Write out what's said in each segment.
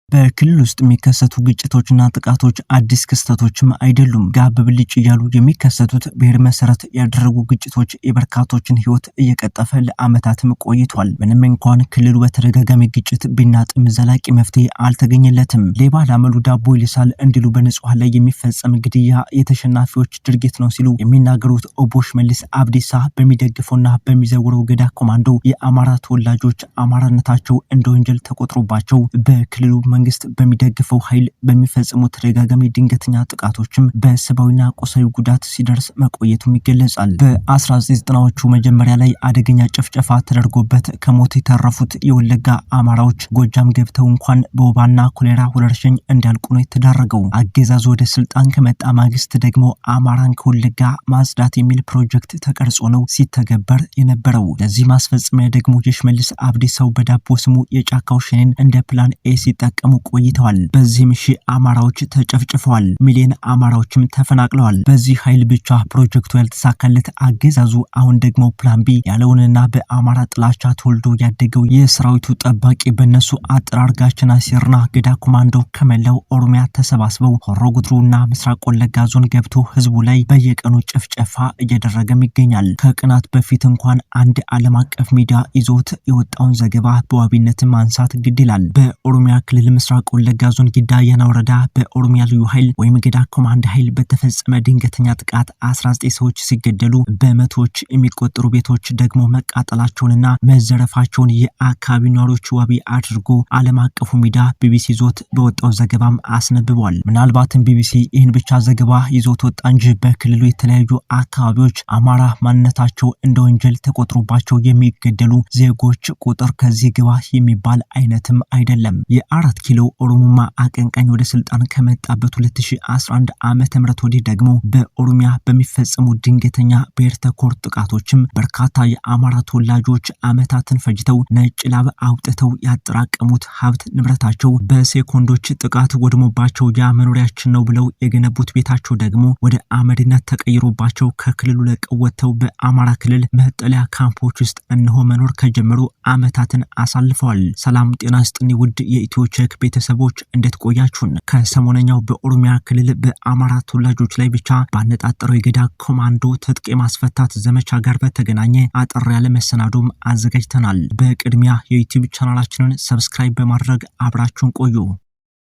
በክልል ውስጥ የሚከሰቱ ግጭቶችና ጥቃቶች አዲስ ክስተቶችም አይደሉም። ጋብ ብልጭ እያሉ የሚከሰቱት ብሔር መሰረት ያደረጉ ግጭቶች የበርካቶችን ሕይወት እየቀጠፈ ለዓመታትም ቆይቷል። ምንም እንኳን ክልሉ በተደጋጋሚ ግጭት ቢናጥም ዘላቂ መፍትሄ አልተገኘለትም። ሌባ ላመሉ ዳቦ ይልሳል እንዲሉ በንጹሃን ላይ የሚፈጸም ግድያ የተሸናፊዎች ድርጊት ነው ሲሉ የሚናገሩት ኦቦ ሽመልስ አብዲሳ በሚደግፈውና በሚዘውረው ገዳ ኮማንዶ የአማራ ተወላጆች አማራነታቸው እንደ ወንጀል ተቆጥሮባቸው በክልሉ መንግስት በሚደግፈው ኃይል በሚፈጽሙ ተደጋጋሚ ድንገተኛ ጥቃቶችም በሰብአዊና ቁሳዊ ጉዳት ሲደርስ መቆየቱም ይገለጻል። በ1990ዎቹ መጀመሪያ ላይ አደገኛ ጭፍጨፋ ተደርጎበት ከሞት የተረፉት የወለጋ አማራዎች ጎጃም ገብተው እንኳን በወባና ኮሌራ ወረርሽኝ እንዲያልቁ ነው የተዳረገው። አገዛዙ ወደ ስልጣን ከመጣ ማግስት ደግሞ አማራን ከወለጋ ማጽዳት የሚል ፕሮጀክት ተቀርጾ ነው ሲተገበር የነበረው። ለዚህ ማስፈጸሚያ ደግሞ የሽመልስ አብዲሳው በዳቦ ስሙ የጫካው ሸኔን እንደ ፕላን ኤ ሲጠቀሙ ቆይተዋል። በዚህም አማራዎች ተጨፍጭፈዋል፣ ሚሊዮን አማራዎችም ተፈናቅለዋል። በዚህ ኃይል ብቻ ፕሮጀክቱ ያልተሳካለት አገዛዙ አሁን ደግሞ ፕላን ቢ ያለውንና በአማራ ጥላቻ ተወልዶ ያደገው የሰራዊቱ ጠባቂ በነሱ አጠራር ጋቸና ሲርና ገዳ ኮማንዶ ከመላው ኦሮሚያ ተሰባስበው ሆሮ ጉድሩና ምስራቅ ወለጋ ዞን ገብቶ ህዝቡ ላይ በየቀኑ ጭፍጨፋ እያደረገም ይገኛል። ከቀናት በፊት እንኳን አንድ ዓለም አቀፍ ሚዲያ ይዞት የወጣውን ዘገባ በዋቢነት ማንሳት ግድ ይላል። በኦሮሚያ ክልል ምስራቅ ወለጋ ዞን ጊዳ አያና ወረዳ በኦሮሚያ ልዩ ኃይል ወይም ገዳ ኮማንድ ኃይል በተፈጸመ ድንገተኛ ጥቃት 19 ሰዎች ሲገደሉ በመቶዎች የሚቆጠሩ ቤቶች ደግሞ መቃጠላቸውንና መዘረፋቸውን የአካባቢው ነዋሪዎች ዋቢ አድርጎ ዓለም አቀፉ ሚዲያ ቢቢሲ ይዞት በወጣው ዘገባም አስነብቧል። ምናልባትም ቢቢሲ ይህን ብቻ ዘገባ ይዞት ወጣ እንጂ በክልሉ የተለያዩ አካባቢዎች አማራ ማንነታቸው እንደ ወንጀል ተቆጥሮባቸው የሚገደሉ ዜጎች ቁጥር ከዚህ ግባ የሚባል አይነትም አይደለም። የአራት ኪሎ ኦሮሞማ አቀንቃኝ ወደ ስልጣን ከመጣበት 2011 ዓመተ ምህረት ወዲህ ደግሞ በኦሮሚያ በሚፈጸሙ ድንገተኛ ብሔር ተኮር ጥቃቶችም በርካታ የአማራ ተወላጆች ዓመታትን ፈጅተው ነጭ ላብ አውጥተው ያጠራቀሙት ሀብት ንብረታቸው በሴኮንዶች ጥቃት ወድሞባቸው ያ መኖሪያችን ነው ብለው የገነቡት ቤታቸው ደግሞ ወደ አመድነት ተቀይሮባቸው ከክልሉ ለቀው ወጥተው በአማራ ክልል መጠለያ ካምፖች ውስጥ እነሆ መኖር ከጀመሩ ዓመታትን አሳልፈዋል። ሰላም ጤና ይስጥልኝ ውድ የኢትዮ ቼክ ቤተሰቦች እንዴት ቆያችሁን? ከሰሞነኛው በኦሮሚያ ክልል በአማራ ተወላጆች ላይ ብቻ ባነጣጠረው የገዳ ኮማንዶ ትጥቅ የማስፈታት ዘመቻ ጋር በተገናኘ አጠር ያለ መሰናዶም አዘጋጅተናል። በቅድሚያ የዩቲዩብ ቻናላችንን ሰብስክራይብ በማድረግ አብራችሁን ቆዩ።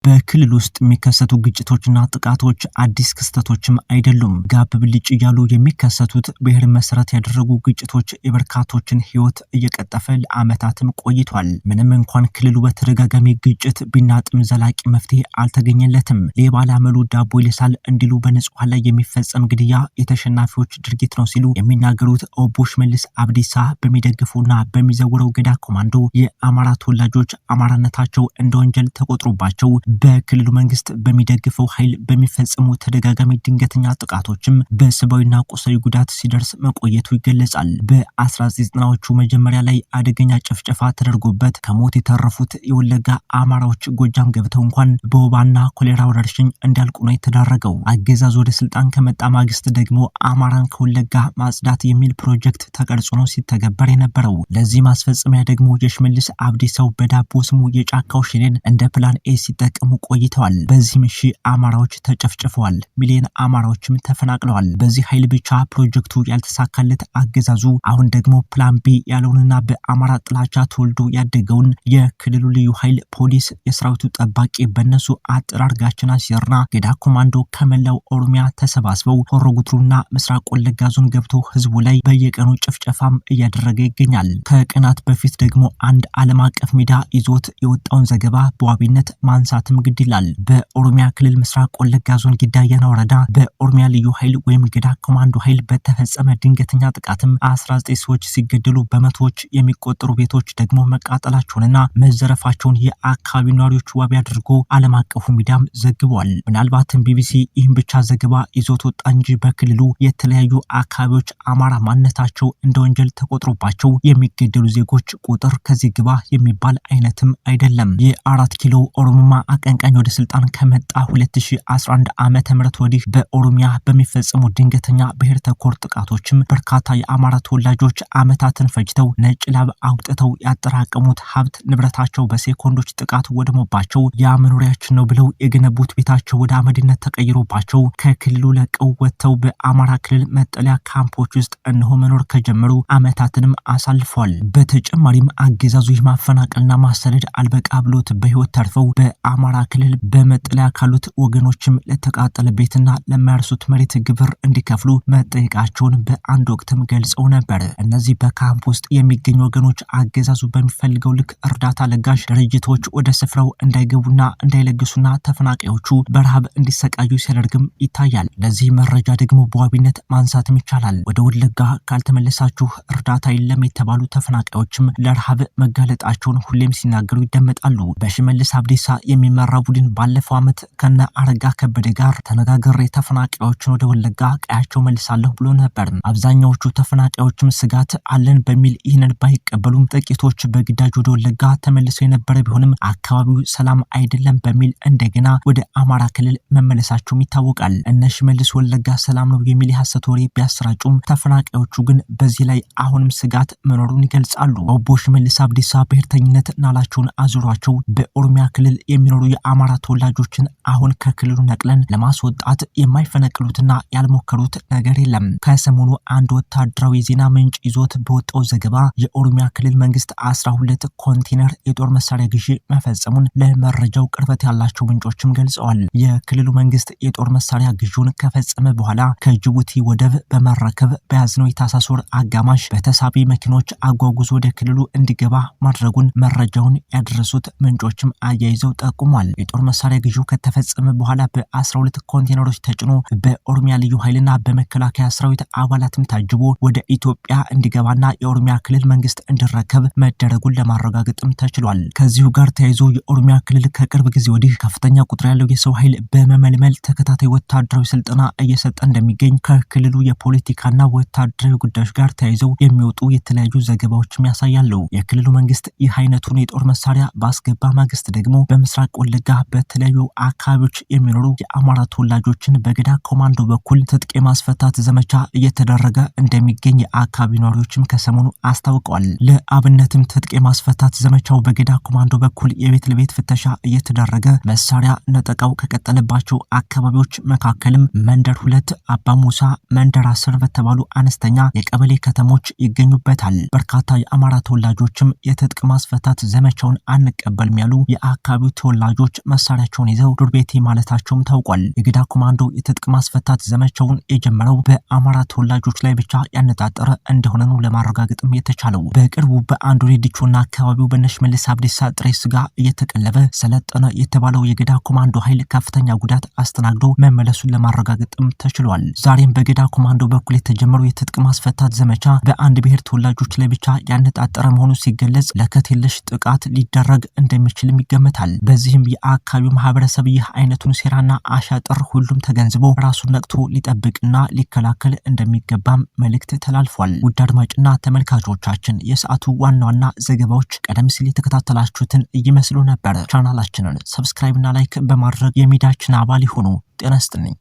በክልል ውስጥ የሚከሰቱ ግጭቶችና ጥቃቶች አዲስ ክስተቶችም አይደሉም። ጋብ ብልጭ እያሉ የሚከሰቱት ብሔር መሰረት ያደረጉ ግጭቶች የበርካቶችን ሕይወት እየቀጠፈ ለዓመታትም ቆይቷል። ምንም እንኳን ክልሉ በተደጋጋሚ ግጭት ቢናጥም ዘላቂ መፍትሄ አልተገኘለትም። ሌባ ላመሉ ዳቦ ይልሳል እንዲሉ በንጹሃን ላይ የሚፈጸም ግድያ የተሸናፊዎች ድርጊት ነው ሲሉ የሚናገሩት ኦቦ ሽመልስ አብዲሳ በሚደግፉና በሚዘውረው ገዳ ኮማንዶ የአማራ ተወላጆች አማራነታቸው እንደ ወንጀል ተቆጥሮባቸው በክልሉ መንግስት በሚደግፈው ኃይል በሚፈጸሙ ተደጋጋሚ ድንገተኛ ጥቃቶችም በሰብአዊና ቁሳዊ ጉዳት ሲደርስ መቆየቱ ይገለጻል። በ1990ዎቹ መጀመሪያ ላይ አደገኛ ጭፍጨፋ ተደርጎበት ከሞት የተረፉት የወለጋ አማራዎች ጎጃም ገብተው እንኳን በወባና ኮሌራ ወረርሽኝ እንዲያልቁ ነው የተዳረገው። አገዛዙ ወደ ስልጣን ከመጣ ማግስት ደግሞ አማራን ከወለጋ ማጽዳት የሚል ፕሮጀክት ተቀርጾ ነው ሲተገበር የነበረው። ለዚህ ማስፈጸሚያ ደግሞ የሽመልስ አብዲሳው በዳቦ ስሙ የጫካው ሸኔን እንደ ፕላን ኤ ሲጠቀሙ ቆይተዋል። በዚህም አማራዎች ተጨፍጭፈዋል፣ ሚሊዮን አማራዎችም ተፈናቅለዋል። በዚህ ኃይል ብቻ ፕሮጀክቱ ያልተሳካለት አገዛዙ አሁን ደግሞ ፕላን ቢ ያለውንና በአማራ ጥላቻ ተወልዶ ያደገውን የክልሉ ልዩ ኃይል ፖሊስ የሰራዊቱ ጠባቂ በነሱ አጠራር ጋቸና ሲርና ገዳ ኮማንዶ ከመላው ኦሮሚያ ተሰባስበው ሆሮ ጉድሩና ምስራቅ ወለጋ ዞን ገብቶ ህዝቡ ላይ በየቀኑ ጭፍጨፋም እያደረገ ይገኛል። ከቀናት በፊት ደግሞ አንድ ዓለም አቀፍ ሚዲያ ይዞት የወጣውን ዘገባ በዋቢነት ማንሳት ግድ ይላል። በኦሮሚያ ክልል ምስራቅ ወለጋ ዞን ጊዳ አያና ወረዳ በኦሮሚያ ልዩ ኃይል ወይም ገዳ ኮማንዶ ኃይል በተፈጸመ ድንገተኛ ጥቃትም 19 ሰዎች ሲገደሉ በመቶዎች የሚቆጠሩ ቤቶች ደግሞ መቃጠላቸውንና መዘረፋቸውን የአካባቢው ነዋሪዎች ዋቢ አድርጎ ዓለም አቀፉ ሚዲያም ዘግቧል። ምናልባትም ቢቢሲ ይህን ብቻ ዘገባ ይዞት ወጣ እንጂ በክልሉ የተለያዩ አካባቢዎች አማራ ማንነታቸው እንደ ወንጀል ተቆጥሮባቸው የሚገደሉ ዜጎች ቁጥር ከዚህ ግባ የሚባል አይነትም አይደለም። የአራት ኪሎ ኦሮሞማ አቀንቃኝ ወደ ስልጣን ከመጣ 2011 ዓመተ ምህረት ወዲህ በኦሮሚያ በሚፈጸሙ ድንገተኛ ብሔር ተኮር ጥቃቶችም በርካታ የአማራ ተወላጆች አመታትን ፈጅተው ነጭ ላብ አውጥተው ያጠራቀሙት ሀብት ንብረታቸው በሴኮንዶች ጥቃት ወድሞባቸው ያ መኖሪያችን ነው ብለው የገነቡት ቤታቸው ወደ አመድነት ተቀይሮባቸው ከክልሉ ለቀው ወጥተው በአማራ ክልል መጠለያ ካምፖች ውስጥ እነሆ መኖር ከጀመሩ አመታትንም አሳልፈዋል። በተጨማሪም አገዛዙ ማፈናቀልና ማሰደድ አልበቃ ብሎት በህይወት ተርፈው በአማራ ክልል በመጠለያ ካሉት ወገኖችም ለተቃጠለ ቤትና ለማያርሱት መሬት ግብር እንዲከፍሉ መጠየቃቸውን በአንድ ወቅትም ገልጸው ነበር። እነዚህ በካምፕ ውስጥ የሚገኙ ወገኖች አገዛዙ በሚፈልገው ልክ እርዳታ ለጋሽ ድርጅቶች ወደ ስፍራው እንዳይገቡና እንዳይለግሱና ተፈናቃዮቹ በረሃብ እንዲሰቃዩ ሲያደርግም ይታያል። ለዚህ መረጃ ደግሞ በዋቢነት ማንሳትም ይቻላል። ወደ ወለጋ ካልተመለሳችሁ እርዳታ የለም የተባሉ ተፈናቃዮችም ለረሃብ መጋለጣቸውን ሁሌም ሲናገሩ ይደመጣሉ። በሽመልስ አብዲሳ የሚመራ ቡድን ባለፈው ዓመት ከነ አረጋ ከበደ ጋር ተነጋግሬ ተፈናቃዮችን ወደ ወለጋ ቀያቸው መልሳለሁ ብሎ ነበር። አብዛኛዎቹ ተፈናቃዮችም ስጋት አለን በሚል ይህንን ባይቀበሉም ጥቂቶች በግዳጅ ወደ ወለጋ ተመልሰው የነበረ ቢሆንም አካባቢው ሰላም አይደለም በሚል እንደገና ወደ አማራ ክልል መመለሳቸውም ይታወቃል። እነ ሽመልስ ወለጋ ሰላም ነው የሚል የሐሰት ወሬ ቢያሰራጩም ተፈናቃዮቹ ግን በዚህ ላይ አሁንም ስጋት መኖሩን ይገልጻሉ። ኦቦ ሽመልስ አብዲሳ ብሔርተኝነት ናላቸውን አዙሯቸው በኦሮሚያ ክልል የሚኖሩ የአማራ ተወላጆችን አሁን ከክልሉ ነቅለን ለማስወጣት የማይፈነቅሉትና ያልሞከሩት ነገር የለም። ከሰሞኑ አንድ ወታደራዊ ዜና ምንጭ ይዞት በወጣው ዘገባ የኦሮሚያ ክልል መንግስት 12 ኮንቴነር የጦር መሳሪያ ግዢ መፈጸሙን ለመረጃው ቅርበት ያላቸው ምንጮችም ገልጸዋል። የክልሉ መንግስት የጦር መሳሪያ ግዢውን ከፈጸመ በኋላ ከጅቡቲ ወደብ በመረከብ በያዝነው የታህሳስ ወር አጋማሽ በተሳቢ መኪኖች አጓጉዞ ወደ ክልሉ እንዲገባ ማድረጉን መረጃውን ያደረሱት ምንጮችም አያይዘው ጠቁሟል። የጦር መሳሪያ ግዢው ከተፈጸመ በኋላ በ12 ኮንቴነሮች ተጭኖ በኦሮሚያ ልዩ ኃይልና በመከላከያ ሰራዊት አባላትም ታጅቦ ወደ ኢትዮጵያ እንዲገባና የኦሮሚያ ክልል መንግስት እንዲረከብ መደረጉን ለማረጋገጥም ተችሏል። ከዚሁ ጋር ተያይዞ የኦሮሚያ ክልል ከቅርብ ጊዜ ወዲህ ከፍተኛ ቁጥር ያለው የሰው ኃይል በመመልመል ተከታታይ ወታደራዊ ስልጠና እየሰጠ እንደሚገኝ ከክልሉ የፖለቲካና ወታደራዊ ጉዳዮች ጋር ተያይዘው የሚወጡ የተለያዩ ዘገባዎችም ያሳያሉ። የክልሉ መንግስት ይህ አይነቱን የጦር መሳሪያ ባስገባ ማግስት ደግሞ በምስራቅ ወለጋ በተለያዩ አካባቢዎች የሚኖሩ የአማራ ተወላጆችን በገዳ ኮማንዶ በኩል ትጥቅ የማስፈታት ዘመቻ እየተደረገ እንደሚገኝ የአካባቢ ነዋሪዎችም ከሰሞኑ አስታውቀዋል። ለአብነትም ትጥቅ የማስፈታት ዘመቻው በገዳ ኮማንዶ በኩል የቤት ለቤት ፍተሻ እየተደረገ መሳሪያ ነጠቃው ከቀጠለባቸው አካባቢዎች መካከልም መንደር 2፣ አባ ሙሳ፣ መንደር 10 በተባሉ አነስተኛ የቀበሌ ከተሞች ይገኙበታል። በርካታ የአማራ ተወላጆችም የትጥቅ ማስፈታት ዘመቻውን አንቀበልም ያሉ የአካባቢው ተወላጆች መሳሪያቸውን ይዘው ዱር ቤቴ ማለታቸውም ታውቋል። የገዳ ኮማንዶ የትጥቅ ማስፈታት ዘመቻውን የጀመረው በአማራ ተወላጆች ላይ ብቻ ያነጣጠረ እንደሆነ ነው ለማረጋገጥም የተቻለው። በቅርቡ በአንዱ ሬዲቾና አካባቢው በሽመልስ አብዲሳ ጥሬ ስጋ እየተቀለበ ሰለጠነ የተባለው የገዳ ኮማንዶ ኃይል ከፍተኛ ጉዳት አስተናግዶ መመለሱን ለማረጋገጥም ተችሏል። ዛሬም በገዳ ኮማንዶ በኩል የተጀመረው የትጥቅ ማስፈታት ዘመቻ በአንድ ብሔር ተወላጆች ላይ ብቻ ያነጣጠረ መሆኑ ሲገለጽ ለከት የለሽ ጥቃት ሊደረግ እንደሚችልም ይገመታል። በዚህም የአካባቢው ማህበረሰብ ይህ አይነቱን ሴራና አሻጥር ሁሉም ተገንዝቦ ራሱን ነቅቶ ሊጠብቅና ሊከላከል እንደሚገባም መልእክት ተላልፏል። ውድ አድማጭና ተመልካቾቻችን የሰዓቱ ዋና ዋና ዘገባዎች ቀደም ሲል የተከታተላችሁትን ይመስሉ ነበር። ቻናላችንን ሰብስክራይብ እና ላይክ በማድረግ የሚዲያችን አባል ይሁኑ። ጤና ይስጥልኝ።